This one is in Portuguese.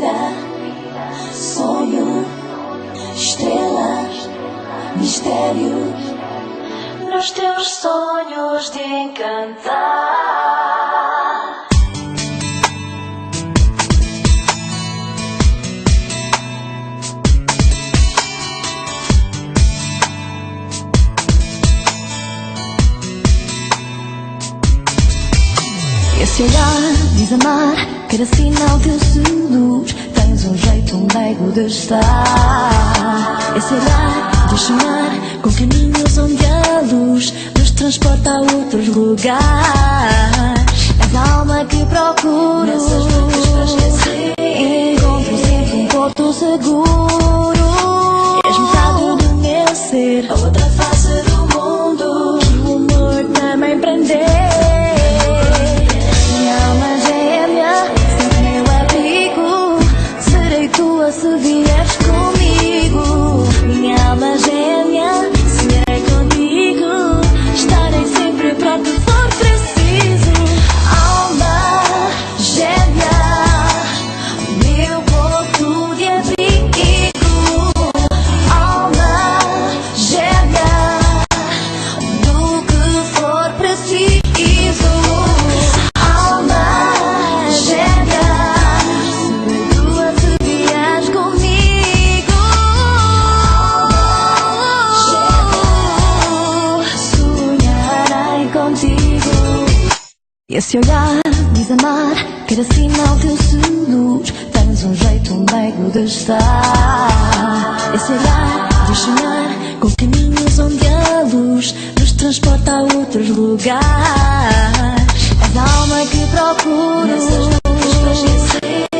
vida, sonho, estrela, mistério, nos teus sonhos de encantar. Esse olhar diz amar, cada sinal teu seduz. Tens um jeito meigo de estar. Esse olhar diz sonhar com caminhos onde a luz nos transporta a outros lugares. És a alma que procuro nessas bocas para esquecer. Encontro sempre um porto seguro. És metade do meu ser, a outra face do mundo que o amor também prender. Se vieres comigo, minha alma gêmea, serei contigo, estarei sempre para que for preciso. Alma gêmea, meu porto de abrigo. Alma gêmea, do que for preciso. Alma gêmea, esse olhar diz amar, cada sinal teu seduz. Tens um jeito meigo de estar. Esse olhar diz sonhar com caminhos onde a luz nos transporta a outros lugares. És a alma que procuro nessas bocas para esquecer.